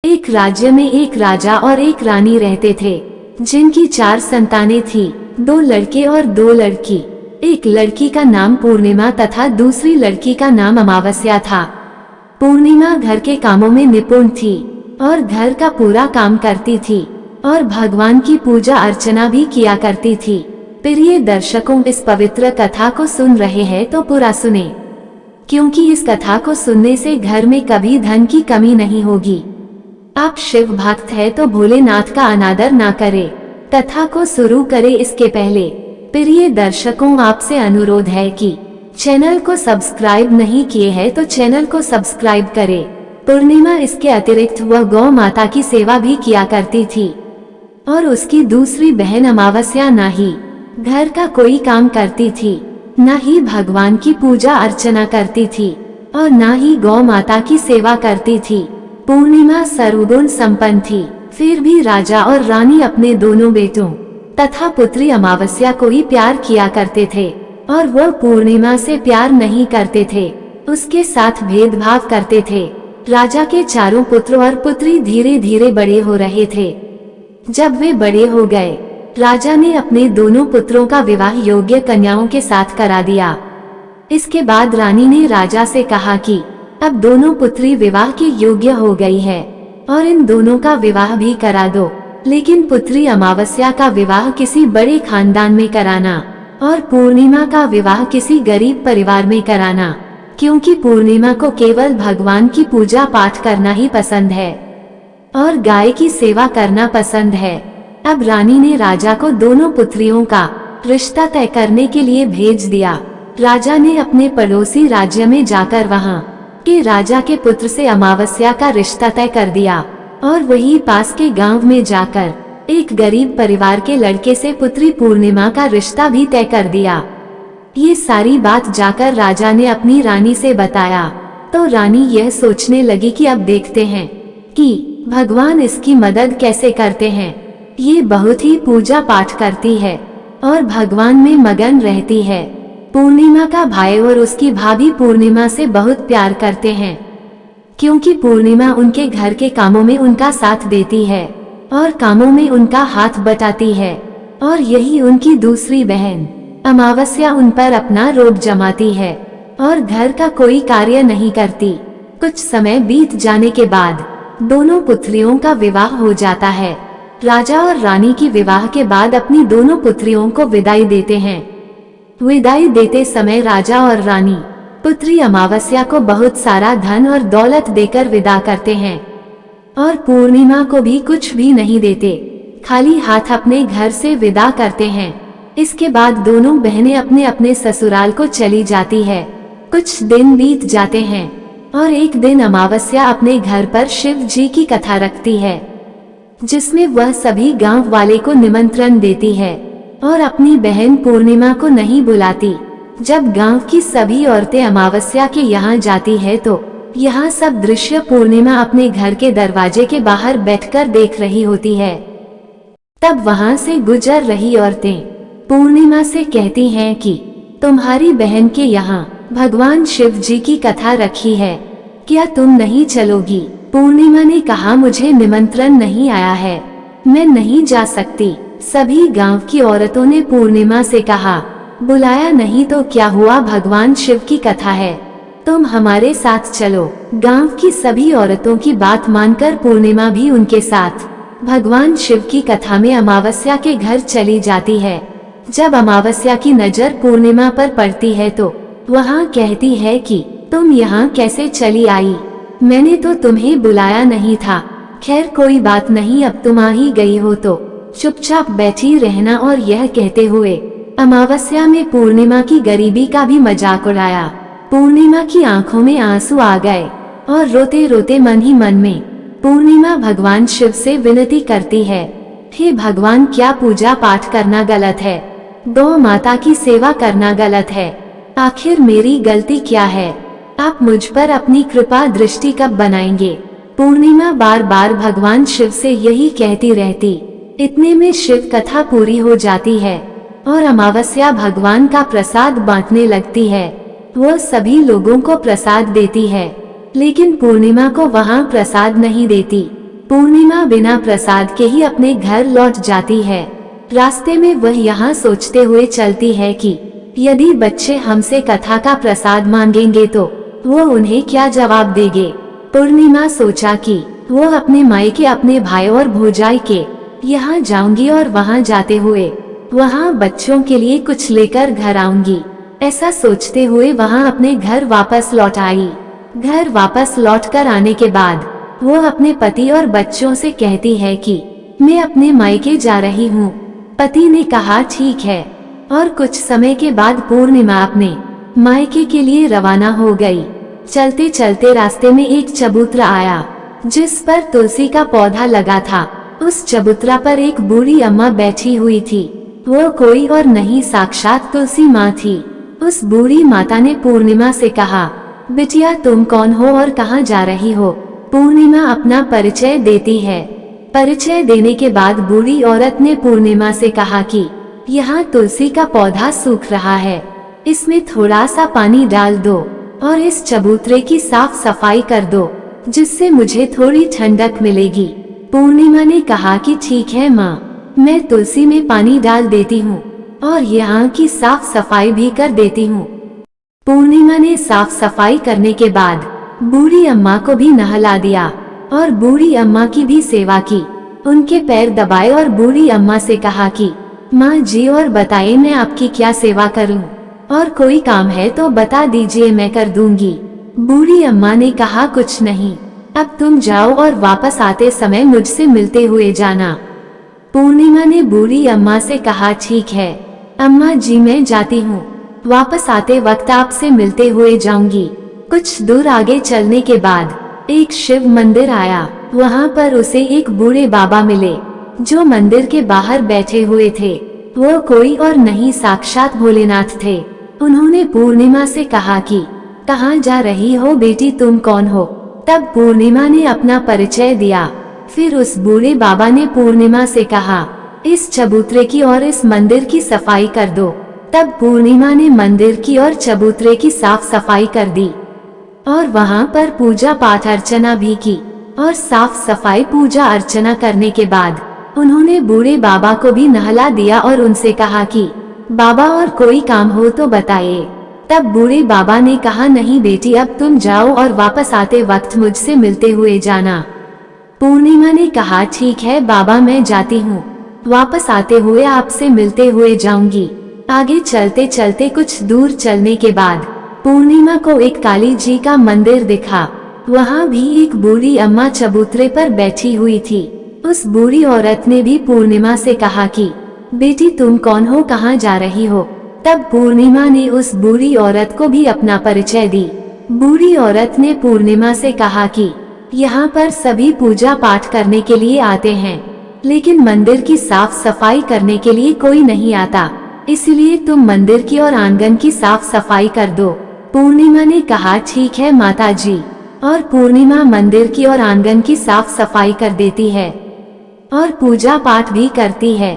एक राज्य में एक राजा और एक रानी रहते थे, जिनकी 4 संतानें थी, 2 लड़के और 2 लड़की। एक लड़की का नाम पूर्णिमा तथा दूसरी लड़की का नाम अमावस्या था। पूर्णिमा घर के कामों में निपुण थी और घर का पूरा काम करती थी और भगवान की पूजा अर्चना भी किया करती थी। प्रिय दर्शकों, इस पवित्र कथा को सुन रहे हैं तो पूरा सुने, क्योंकि इस कथा को सुनने से घर में कभी धन की कमी नहीं होगी। आप शिव भक्त है तो भोलेनाथ का अनादर ना करें। कथा को शुरू करें इसके पहले प्रिय दर्शकों, आपसे अनुरोध है कि चैनल को सब्सक्राइब नहीं किए हैं तो चैनल को सब्सक्राइब करें। पूर्णिमा इसके अतिरिक्त वह गौ माता की सेवा भी किया करती थी और उसकी दूसरी बहन अमावस्या ना ही घर का कोई काम करती थी, न ही भगवान की पूजा अर्चना करती थी और न ही गौ माता की सेवा करती थी। पूर्णिमा सर्वगुण संपन्न थी, फिर भी राजा और रानी अपने दोनों बेटों तथा पुत्री अमावस्या को ही प्यार किया करते थे और वह पूर्णिमा से प्यार नहीं करते थे, उसके साथ भेदभाव करते थे। राजा के चारों पुत्र और पुत्री धीरे धीरे बड़े हो रहे थे। जब वे बड़े हो गए, राजा ने अपने दोनों पुत्रों का विवाह योग्य कन्याओं के साथ करा दिया। इसके बाद रानी ने राजा से कहा कि अब दोनों पुत्री विवाह के योग्य हो गई है और इन दोनों का विवाह भी करा दो, लेकिन पुत्री अमावस्या का विवाह किसी बड़े खानदान में कराना और पूर्णिमा का विवाह किसी गरीब परिवार में कराना, क्योंकि पूर्णिमा को केवल भगवान की पूजा पाठ करना ही पसंद है और गाय की सेवा करना पसंद है। अब रानी ने राजा को दोनों पुत्रियों का रिश्ता तय करने के लिए भेज दिया। राजा ने अपने पड़ोसी राज्य में जाकर वहां के राजा के पुत्र से अमावस्या का रिश्ता तय कर दिया और वही पास के गांव में जाकर एक गरीब परिवार के लड़के से पुत्री पूर्णिमा का रिश्ता भी तय कर दिया। ये सारी बात जाकर राजा ने अपनी रानी से बताया तो रानी यह सोचने लगी कि अब देखते हैं कि भगवान इसकी मदद कैसे करते हैं। ये बहुत ही पूजा पाठ करती है और भगवान में मगन रहती है। पूर्णिमा का भाई और उसकी भाभी पूर्णिमा से बहुत प्यार करते हैं, क्योंकि पूर्णिमा उनके घर के कामों में उनका साथ देती है और कामों में उनका हाथ बटाती है और यही उनकी दूसरी बहन अमावस्या उन पर अपना रोब जमाती है और घर का कोई कार्य नहीं करती। कुछ समय बीत जाने के बाद दोनों पुत्रियों का विवाह हो जाता है। राजा और रानी की विवाह के बाद अपनी दोनों पुत्रियों को विदाई देते हैं। विदाई देते समय राजा और रानी पुत्री अमावस्या को बहुत सारा धन और दौलत देकर विदा करते हैं और पूर्णिमा को भी कुछ भी नहीं देते, खाली हाथ अपने घर से विदा करते हैं। इसके बाद दोनों बहनें अपने अपने ससुराल को चली जाती है। कुछ दिन बीत जाते हैं और एक दिन अमावस्या अपने घर पर शिव जी की कथा रखती है, जिसमें वह सभी गांव वाले को निमंत्रण देती है और अपनी बहन पूर्णिमा को नहीं बुलाती। जब गांव की सभी औरतें अमावस्या के यहाँ जाती है तो यहाँ सब दृश्य पूर्णिमा अपने घर के दरवाजे के बाहर बैठकर देख रही होती है। तब वहाँ से गुजर रही औरतें पूर्णिमा से कहती हैं कि तुम्हारी बहन के यहाँ भगवान शिव जी की कथा रखी है, क्या तुम नहीं चलोगी? पूर्णिमा ने कहा, मुझे निमंत्रण नहीं आया है, मैं नहीं जा सकती। सभी गांव की औरतों ने पूर्णिमा से कहा, बुलाया नहीं तो क्या हुआ, भगवान शिव की कथा है, तुम हमारे साथ चलो। गांव की सभी औरतों की बात मानकर पूर्णिमा भी उनके साथ भगवान शिव की कथा में अमावस्या के घर चली जाती है। जब अमावस्या की नजर पूर्णिमा पर पड़ती है तो वहाँ कहती है कि तुम यहाँ कैसे चली आई, मैंने तो तुम्हें बुलाया नहीं था। खैर कोई बात नहीं, अब तुम आ ही गई हो तो चुपचाप बैठी रहना। और यह कहते हुए अमावस्या में पूर्णिमा की गरीबी का भी मजाक उड़ाया। पूर्णिमा की आंखों में आंसू आ गए और रोते रोते मन ही मन में पूर्णिमा भगवान शिव से विनती करती है, हे भगवान, क्या पूजा पाठ करना गलत है? गौ माता की सेवा करना गलत है? आखिर मेरी गलती क्या है? आप मुझ पर अपनी कृपा दृष्टि कब बनाएंगे? पूर्णिमा बार बार भगवान शिव से यही कहती रहती। इतने में शिव कथा पूरी हो जाती है और अमावस्या भगवान का प्रसाद बांटने लगती है। वह सभी लोगों को प्रसाद देती है, लेकिन पूर्णिमा को वहाँ प्रसाद नहीं देती। पूर्णिमा बिना प्रसाद के ही अपने घर लौट जाती है। रास्ते में वह यहाँ सोचते हुए चलती है कि यदि बच्चे हमसे कथा का प्रसाद मांगेंगे तो वो उन्हें क्या जवाब देंगे। पूर्णिमा सोचा कि वो अपने मायके अपने भाई और भौजाई के यहाँ जाऊंगी और वहाँ जाते हुए वहाँ बच्चों के लिए कुछ लेकर घर आऊंगी। ऐसा सोचते हुए वहाँ अपने घर वापस लौट आई। घर वापस लौटकर आने के बाद वो अपने पति और बच्चों से कहती है कि मैं अपने मायके जा रही हूँ। पति ने कहा ठीक है, और कुछ समय के बाद पूर्णिमा अपने मायके के लिए रवाना हो गई। चलते चलते रास्ते में एक चबूतरा आया जिस पर तुलसी का पौधा लगा था। उस चबूतरा पर एक बूढ़ी अम्मा बैठी हुई थी। वो कोई और नहीं, साक्षात तुलसी माँ थी। उस बूढ़ी माता ने पूर्णिमा से कहा, बिटिया तुम कौन हो और कहाँ जा रही हो। पूर्णिमा अपना परिचय देती है। परिचय देने के बाद बूढ़ी औरत ने पूर्णिमा से कहा कि यहाँ तुलसी का पौधा सूख रहा है, इसमें थोड़ा सा पानी डाल दो और इस चबूतरे की साफ सफाई कर दो, जिससे मुझे थोड़ी ठंडक मिलेगी। पूर्णिमा ने कहा कि ठीक है माँ, मैं तुलसी में पानी डाल देती हूँ और यहाँ की साफ सफाई भी कर देती हूँ। पूर्णिमा ने साफ सफाई करने के बाद बूढ़ी अम्मा को भी नहला दिया और बूढ़ी अम्मा की भी सेवा की। उनके पैर दबाए और बूढ़ी अम्मा से कहा कि माँ जी और बताइए मैं आपकी क्या सेवा करूँ, और कोई काम है तो बता दीजिए मैं कर दूंगी। बूढ़ी अम्मा ने कहा कुछ नहीं, अब तुम जाओ और वापस आते समय मुझसे मिलते हुए जाना। पूर्णिमा ने बूढ़ी अम्मा से कहा ठीक है अम्मा जी मैं जाती हूँ, वापस आते वक्त आपसे मिलते हुए जाऊंगी। कुछ दूर आगे चलने के बाद एक शिव मंदिर आया। वहाँ पर उसे एक बूढ़े बाबा मिले जो मंदिर के बाहर बैठे हुए थे। वो कोई और नहीं, साक्षात भोलेनाथ थे। उन्होंने पूर्णिमा से कहा कि कहाँ जा रही हो बेटी, तुम कौन हो। तब पूर्णिमा ने अपना परिचय दिया। फिर उस बूढ़े बाबा ने पूर्णिमा से कहा इस चबूतरे की और इस मंदिर की सफाई कर दो। तब पूर्णिमा ने मंदिर की और चबूतरे की साफ सफाई कर दी और वहाँ पर पूजा पाठ अर्चना भी की। और साफ सफाई पूजा अर्चना करने के बाद उन्होंने बूढ़े बाबा को भी नहला दिया और उनसे कहा कि बाबा और कोई काम हो तो बताइए। तब बूढ़े बाबा ने कहा नहीं बेटी, अब तुम जाओ और वापस आते वक्त मुझसे मिलते हुए जाना। पूर्णिमा ने कहा ठीक है बाबा मैं जाती हूँ, वापस आते हुए आपसे मिलते हुए जाऊंगी। आगे चलते चलते कुछ दूर चलने के बाद पूर्णिमा को एक काली जी का मंदिर दिखा। वहाँ भी एक बूढ़ी अम्मा चबूतरे पर बैठी हुई थी। उस बूढ़ी औरत ने भी पूर्णिमा से कहा कि बेटी तुम कौन हो, कहाँ जा रही हो। तब पूर्णिमा ने उस बूढ़ी औरत को भी अपना परिचय दी। बूढ़ी औरत ने पूर्णिमा से कहा कि यहाँ पर सभी पूजा पाठ करने के लिए आते हैं, लेकिन मंदिर की साफ सफाई करने के लिए कोई नहीं आता, इसलिए तुम मंदिर की और आंगन की साफ सफाई कर दो। पूर्णिमा ने कहा ठीक है माता जी, और पूर्णिमा मंदिर की और आंगन की साफ सफाई कर देती है और पूजा पाठ भी करती है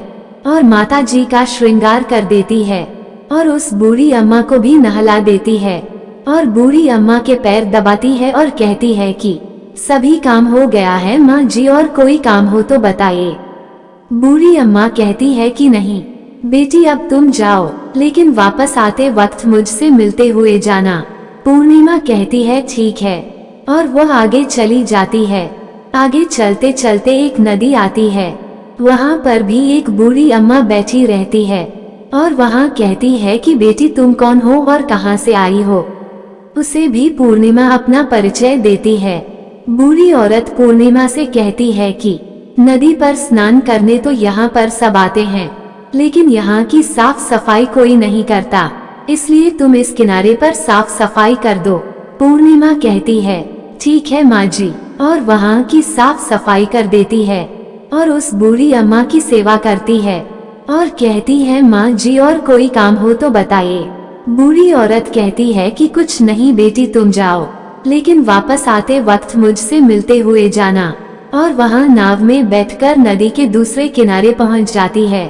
और माता जी का श्रृंगार कर देती है और उस बूढ़ी अम्मा को भी नहला देती है और बूढ़ी अम्मा के पैर दबाती है और कहती है कि सभी काम हो गया है माँ जी, और कोई काम हो तो बताइए। बूढ़ी अम्मा कहती है कि नहीं बेटी अब तुम जाओ, लेकिन वापस आते वक्त मुझसे मिलते हुए जाना। पूर्णिमा कहती है ठीक है, और वह आगे चली जाती है। आगे चलते चलते एक नदी आती है। वहाँ पर भी एक बूढ़ी अम्मा बैठी रहती है और वहाँ कहती है कि बेटी तुम कौन हो और कहाँ से आई हो। उसे भी पूर्णिमा अपना परिचय देती है। बूढ़ी औरत पूर्णिमा से कहती है कि नदी पर स्नान करने तो यहाँ पर सब आते हैं, लेकिन यहाँ की साफ सफाई कोई नहीं करता, इसलिए तुम इस किनारे पर साफ सफाई कर दो। पूर्णिमा कहती है ठीक है माँ जी, और वहाँ की साफ सफाई कर देती है और उस बूढ़ी अम्मा की सेवा करती है और कहती है माँ जी और कोई काम हो तो बताइए। बूढ़ी औरत कहती है कि कुछ नहीं बेटी तुम जाओ, लेकिन वापस आते वक्त मुझसे मिलते हुए जाना। और वहाँ नाव में बैठकर नदी के दूसरे किनारे पहुँच जाती है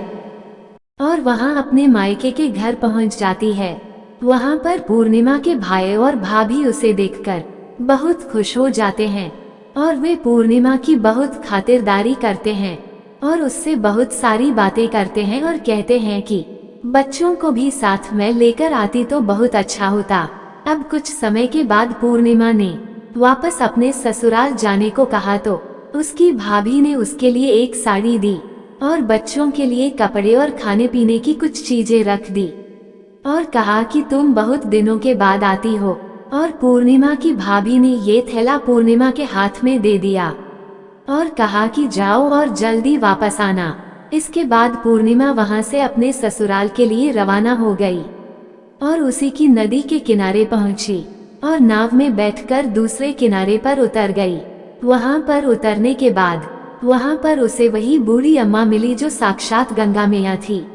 और वहाँ अपने मायके के घर पहुँच जाती है। वहाँ पर पूर्णिमा के भाई और भाभी उसे देखकर बहुत खुश हो जाते हैं और वे पूर्णिमा की बहुत खातिरदारी करते हैं और उससे बहुत सारी बातें करते हैं और कहते हैं कि बच्चों को भी साथ में लेकर आती तो बहुत अच्छा होता। अब कुछ समय के बाद पूर्णिमा ने वापस अपने ससुराल जाने को कहा तो उसकी भाभी ने उसके लिए एक साड़ी दी और बच्चों के लिए कपड़े और खाने पीने की कुछ चीजें रख दी और कहा कि तुम बहुत दिनों के बाद आती हो। और पूर्णिमा की भाभी ने ये थैला पूर्णिमा के हाथ में दे दिया और कहा कि जाओ और जल्दी वापस आना। इसके बाद पूर्णिमा वहां से अपने ससुराल के लिए रवाना हो गई और उसी की नदी के किनारे पहुंची और नाव में बैठकर दूसरे किनारे पर उतर गई। वहां पर उतरने के बाद वहां पर उसे वही बूढ़ी अम्मा मिली जो साक्षात गंगा मैया थी।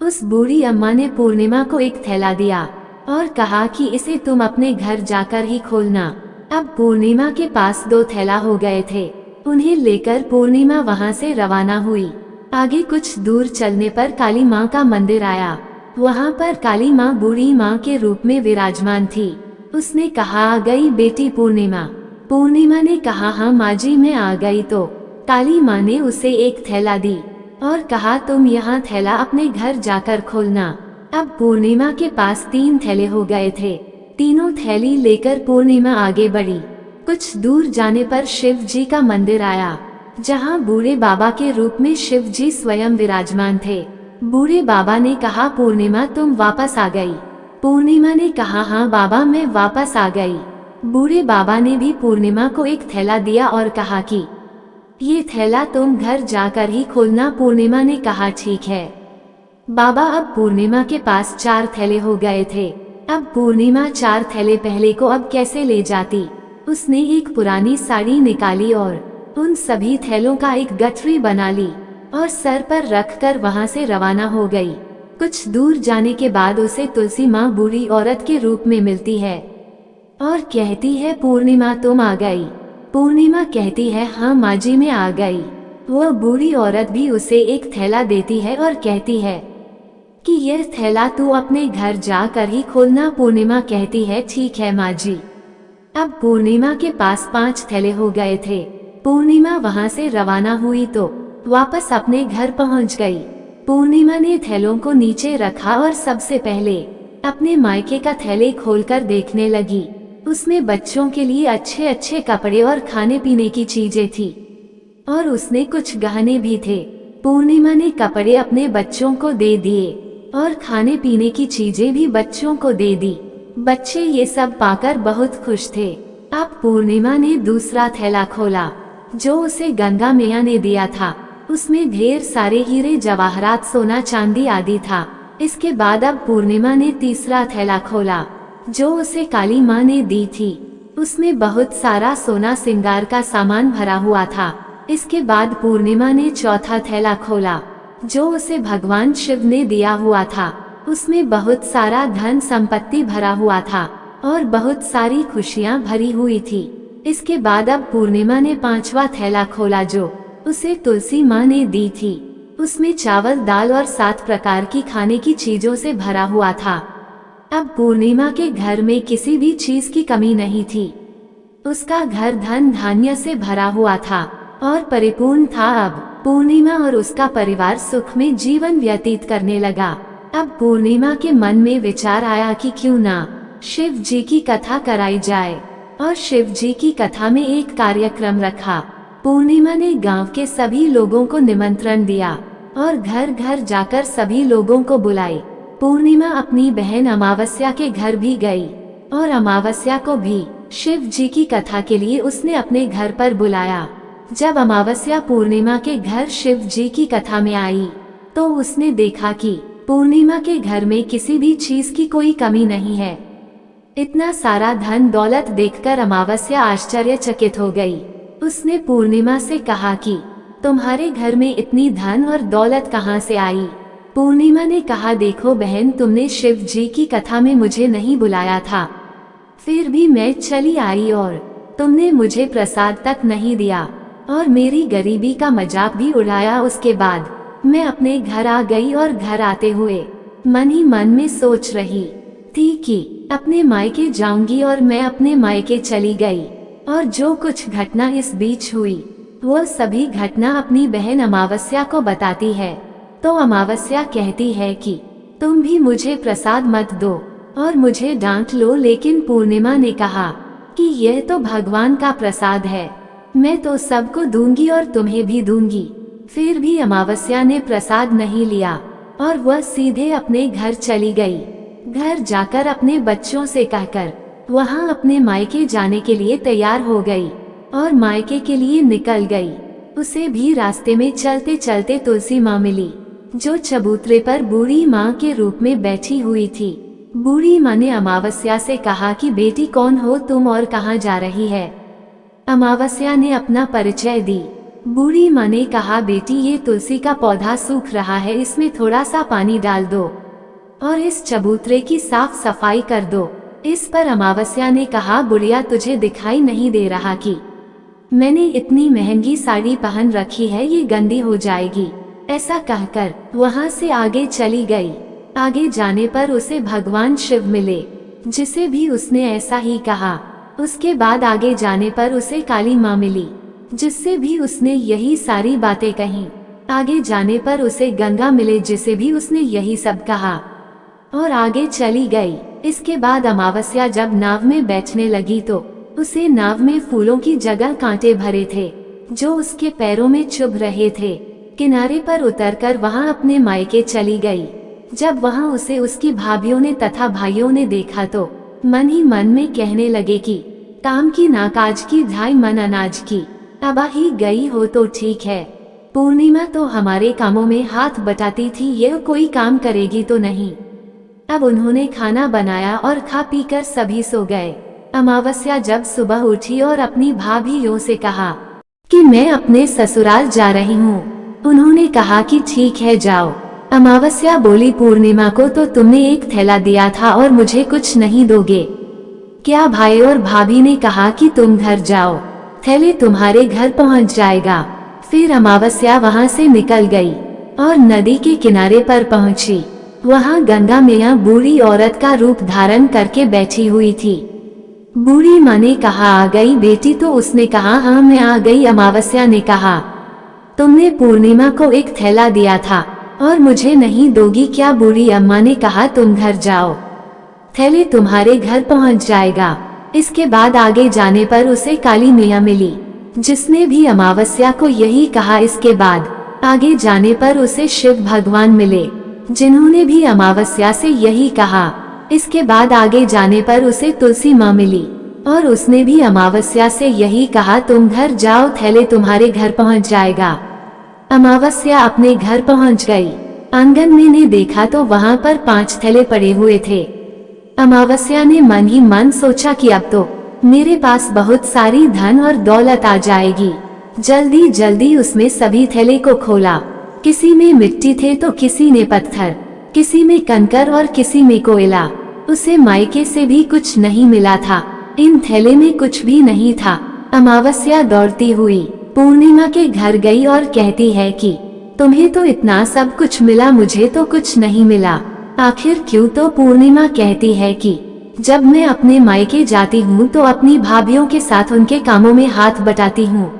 उस बूढ़ी अम्मा ने पूर्णिमा को एक थैला दिया और कहा कि इसे तुम अपने घर जाकर ही खोलना। अब पूर्णिमा के पास 2 थैला हो गए थे। उन्हें लेकर पूर्णिमा वहां से रवाना हुई। आगे कुछ दूर चलने पर काली माँ का मंदिर आया। वहां पर काली माँ बूढ़ी माँ के रूप में विराजमान थी। उसने कहा, आ गई बेटी पूर्णिमा। पूर्णिमा ने कहा, हाँ माँ जी मैं आ गई। तो काली माँ ने उसे एक थैला दी और कहा, तुम यहाँ थैला अपने घर जाकर खोलना। अब पूर्णिमा के पास 3 थैले हो गए थे। तीनों थैली लेकर पूर्णिमा आगे बढ़ी। कुछ दूर जाने पर शिव जी का मंदिर आया, जहाँ बूढ़े बाबा के रूप में शिव जी स्वयं विराजमान थे। बूढ़े बाबा ने कहा, पूर्णिमा तुम वापस आ गई। पूर्णिमा ने कहा, हाँ बाबा मैं वापस आ गई। बूढ़े बाबा ने भी पूर्णिमा को एक थैला दिया और कहा कि ये थैला तुम घर जाकर ही खोलना। पूर्णिमा ने कहा, ठीक है बाबा। अब पूर्णिमा के पास 4 थैले हो गए थे। अब पूर्णिमा 4 थैले पहले को अब कैसे ले जाती। उसने एक पुरानी साड़ी निकाली और उन सभी थैलों का एक गठरी बना ली और सर पर रखकर वहां से रवाना हो गई। कुछ दूर जाने के बाद उसे तुलसी माँ बूढ़ी औरत के रूप में मिलती है और कहती है, पूर्णिमा तुम आ गई। पूर्णिमा कहती है, हाँ माँ जी मैं आ गई। वह बूढ़ी औरत भी उसे एक थैला देती है और कहती है कि यह थैला तू अपने घर जाकर ही खोलना। पूर्णिमा कहती है, ठीक है माँ जी। अब पूर्णिमा के पास 5 थैले हो गए थे। पूर्णिमा वहां से रवाना हुई तो वापस अपने घर पहुंच गई। पूर्णिमा ने थैलों को नीचे रखा और सबसे पहले अपने मायके का थैले खोलकर देखने लगी। उसमें बच्चों के लिए अच्छे अच्छे कपड़े और खाने पीने की चीजें थी और उसने कुछ गहने भी थे। पूर्णिमा ने कपड़े अपने बच्चों को दे दिए और खाने पीने की चीजें भी बच्चों को दे दी। बच्चे ये सब पाकर बहुत खुश थे। अब पूर्णिमा ने दूसरा थैला खोला जो उसे गंगा मैया ने दिया था। उसमें ढेर सारे हीरे जवाहरात सोना चांदी आदि था। इसके बाद अब पूर्णिमा ने तीसरा थैला खोला जो उसे काली माँ ने दी थी। उसमें बहुत सारा सोना श्रृंगार का सामान भरा हुआ था। इसके बाद पूर्णिमा ने चौथा थैला खोला जो उसे भगवान शिव ने दिया हुआ था। उसमें बहुत सारा धन संपत्ति भरा हुआ था और बहुत सारी खुशियाँ भरी हुई थी। इसके बाद अब पूर्णिमा ने 5वां थैला खोला जो उसे तुलसी माँ ने दी थी। उसमें चावल दाल और 7 प्रकार की खाने की चीजों से भरा हुआ था। अब पूर्णिमा के घर में किसी भी चीज की कमी नहीं थी। उसका घर धन धान्य से भरा हुआ था और परिपूर्ण था। अब पूर्णिमा और उसका परिवार सुख में जीवन व्यतीत करने लगा। अब पूर्णिमा के मन में विचार आया कि क्यों ना शिव जी की कथा कराई जाए और शिव जी की कथा में एक कार्यक्रम रखा। पूर्णिमा ने गांव के सभी लोगों को निमंत्रण दिया और घर घर जाकर सभी लोगों को बुलाई। पूर्णिमा अपनी बहन अमावस्या के घर भी गई और अमावस्या को भी शिव जी की कथा के लिए उसने अपने घर पर बुलाया। जब अमावस्या पूर्णिमा के घर शिव जी की कथा में आई तो उसने देखा कि पूर्णिमा के घर में किसी भी चीज की कोई कमी नहीं है। इतना सारा धन दौलत देखकर अमावस्या आश्चर्यचकित हो गई। उसने पूर्णिमा से कहा कि तुम्हारे घर में इतनी धन और दौलत कहाँ से आई। पूर्णिमा ने कहा, देखो बहन तुमने शिव जी की कथा में मुझे नहीं बुलाया था, फिर भी मैं चली आई और तुमने मुझे प्रसाद तक नहीं दिया और मेरी गरीबी का मजाक भी उड़ाया। उसके बाद मैं अपने घर आ गई और घर आते हुए मन ही मन में सोच रही थी कि अपने मायके जाऊंगी और मैं अपने मायके चली गई। और जो कुछ घटना इस बीच हुई वो सभी घटना अपनी बहन अमावस्या को बताती है। तो अमावस्या कहती है कि तुम भी मुझे प्रसाद मत दो और मुझे डांट लो, लेकिन पूर्णिमा ने कहा कि यह तो भगवान का प्रसाद है, मैं तो सबको दूंगी और तुम्हें भी दूंगी। फिर भी अमावस्या ने प्रसाद नहीं लिया और वह सीधे अपने घर चली गई। घर जाकर अपने बच्चों से कहकर वहां अपने मायके जाने के लिए तैयार हो गई और मायके के लिए निकल गई। उसे भी रास्ते में चलते चलते तुलसी माँ मिली, जो चबूतरे पर बूढ़ी माँ के रूप में बैठी हुई थी। बूढ़ी माँ ने अमावस्या से कहा कि बेटी कौन हो तुम और कहाँ जा रही है। अमावस्या ने अपना परिचय दी। बूढ़ी माँ ने कहा बेटी ये तुलसी का पौधा सूख रहा है, इसमें थोड़ा सा पानी डाल दो और इस चबूतरे की साफ सफाई कर दो। इस पर अमावस्या ने कहा बुढ़िया तुझे दिखाई नहीं दे रहा कि मैंने इतनी महंगी साड़ी पहन रखी है, ये गंदी हो जाएगी। ऐसा कहकर वहां से आगे चली गई। आगे जाने पर उसे भगवान शिव मिले, जिसे भी उसने ऐसा ही कहा। उसके बाद आगे जाने पर उसे काली माँ मिली, जिससे भी उसने यही सारी बातें कही। आगे जाने पर उसे गंगा मिले, जिसे भी उसने यही सब कहा और आगे चली गई। इसके बाद अमावस्या जब नाव में बैठने लगी तो उसे नाव में फूलों की जगह कांटे भरे थे, जो उसके पैरों में चुभ रहे थे। किनारे पर उतरकर वहां अपने मायके चली गई। जब वहां उसे उसकी भाभियों ने तथा भाइयों ने देखा तो मन ही मन में कहने लगे कि काम की ना काज की, ढाई मन अनाज की। अब ही गई हो तो ठीक है, पूर्णिमा तो हमारे कामों में हाथ बटाती थी, यह कोई काम करेगी तो नहीं। अब उन्होंने खाना बनाया और खा पीकर सभी सो गए। अमावस्या जब सुबह उठी और अपनी भाभियों से कहा कि मैं अपने ससुराल जा रही हूँ। उन्होंने कहा कि ठीक है जाओ। अमावस्या बोली पूर्णिमा को तो तुमने एक थैला दिया था और मुझे कुछ नहीं दोगे क्या? भाई और भाभी ने कहा कि तुम घर जाओ, थैले तुम्हारे घर पहुंच जाएगा। फिर अमावस्या वहां से निकल गई और नदी के किनारे पर पहुंची। वहां गंगा मैया बूढ़ी औरत का रूप धारण करके बैठी हुई थी। बूढ़ी माँ ने कहा आ गई बेटी? तो उसने कहा हाँ मैं आ गई। अमावस्या ने कहा तुमने पूर्णिमा को एक थैला दिया था और मुझे नहीं दोगी क्या? बूढ़ी अम्मा ने कहा तुम घर जाओ, थैले तुम्हारे घर पहुंच जाएगा। इसके बाद आगे जाने पर उसे काली मैया मिली, जिसने भी अमावस्या को यही कहा। इसके बाद आगे जाने पर उसे शिव भगवान मिले, जिन्होंने भी अमावस्या से यही कहा। इसके बाद आगे जाने पर उसे तुलसी माँ मिली और उसने भी अमावस्या से यही कहा तुम घर जाओ, थैले तुम्हारे घर पहुंच जाएगा। अमावस्या अपने घर पहुंच गई। आंगन में ने देखा तो वहां पर 5 थैले पड़े हुए थे। अमावस्या ने मन ही मन सोचा कि अब तो मेरे पास बहुत सारी धन और दौलत आ जाएगी। जल्दी जल्दी उसमें सभी थैले को खोला। किसी में मिट्टी थे तो किसी ने पत्थर, किसी में कंकर और किसी में कोयला। उसे मायके से भी कुछ नहीं मिला था, इन थैले में कुछ भी नहीं था। अमावस्या दौड़ती हुई पूर्णिमा के घर गई और कहती है कि तुम्हें तो इतना सब कुछ मिला, मुझे तो कुछ नहीं मिला, आखिर क्यों? तो पूर्णिमा कहती है कि जब मैं अपने मायके जाती हूँ तो अपनी भाभियों के साथ उनके कामों में हाथ बटाती हूँ,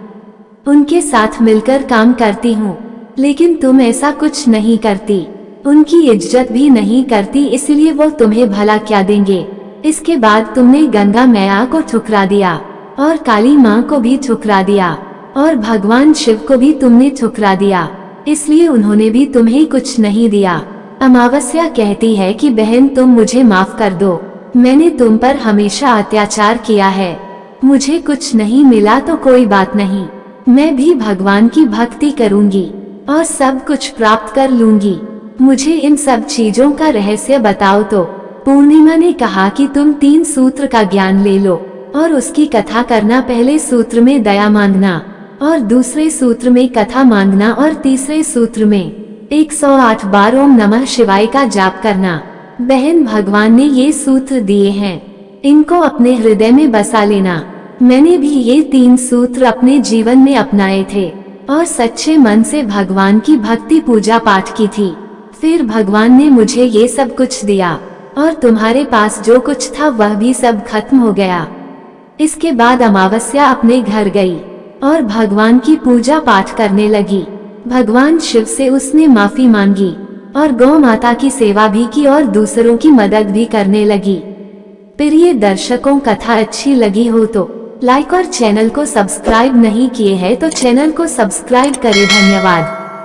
उनके साथ मिलकर काम करती हूँ, लेकिन तुम ऐसा कुछ नहीं करती, उनकी इज्जत भी नहीं करती, इसलिए वो तुम्हें भला क्या देंगे। इसके बाद तुमने गंगा मैया को ठुकरा दिया और काली माँ को भी ठुकरा दिया और भगवान शिव को भी तुमने ठुकरा दिया, इसलिए उन्होंने भी तुम्हें कुछ नहीं दिया। अमावस्या कहती है कि बहन तुम मुझे माफ कर दो, मैंने तुम पर हमेशा अत्याचार किया है, मुझे कुछ नहीं मिला तो कोई बात नहीं, मैं भी भगवान की भक्ति करूंगी और सब कुछ प्राप्त कर लूंगी, मुझे इन सब चीजों का रहस्य बताओ। तो पूर्णिमा ने कहा कि तुम 3 सूत्र का ज्ञान ले लो और उसकी कथा करना। पहले सूत्र में दया मांगना और दूसरे सूत्र में कथा मांगना और तीसरे सूत्र में 108 बार ओम नमः शिवाय का जाप करना। बहन भगवान ने ये सूत्र दिए हैं, इनको अपने हृदय में बसा लेना। मैंने भी ये 3 सूत्र अपने जीवन में अपनाए थे और सच्चे मन से भगवान की भक्ति पूजा पाठ की थी। फिर भगवान ने मुझे ये सब कुछ दिया और तुम्हारे पास जो कुछ था वह भी सब खत्म हो गया। इसके बाद अमावस्या अपने घर गई और भगवान की पूजा पाठ करने लगी। भगवान शिव से उसने माफी मांगी और गौ माता की सेवा भी की और दूसरों की मदद भी करने लगी। प्रिय दर्शकों, कथा अच्छी लगी हो तो लाइक और चैनल को सब्सक्राइब नहीं किए हैं तो चैनल को सब्सक्राइब करें। धन्यवाद।